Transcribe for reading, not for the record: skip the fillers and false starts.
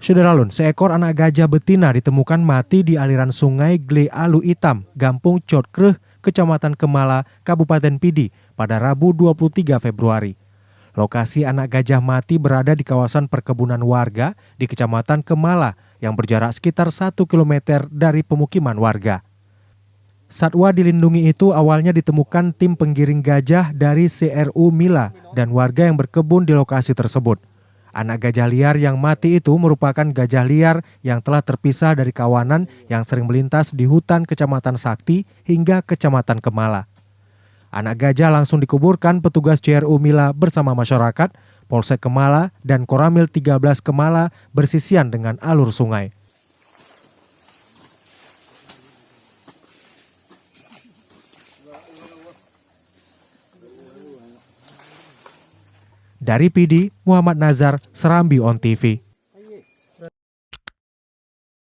Saudara, seekor anak gajah betina ditemukan mati di aliran sungai Gle Alu Itam, Gampung Cotkreh, Kecamatan Kemala, Kabupaten Pidi pada Rabu 23 Februari. Lokasi anak gajah mati berada di kawasan perkebunan warga di Kecamatan Kemala yang berjarak sekitar 1 km dari pemukiman warga. Satwa dilindungi itu awalnya ditemukan tim penggiring gajah dari CRU Mila dan warga yang berkebun di lokasi tersebut. Anak gajah liar yang mati itu merupakan gajah liar yang telah terpisah dari kawanan yang sering melintas di hutan Kecamatan Sakti hingga Kecamatan Kemala. Anak gajah langsung dikuburkan petugas CRU Mila bersama masyarakat, Polsek Kemala dan Koramil 13 Kemala bersisian dengan alur sungai. Dari Pidi, Muhammad Nazar, Serambi On TV.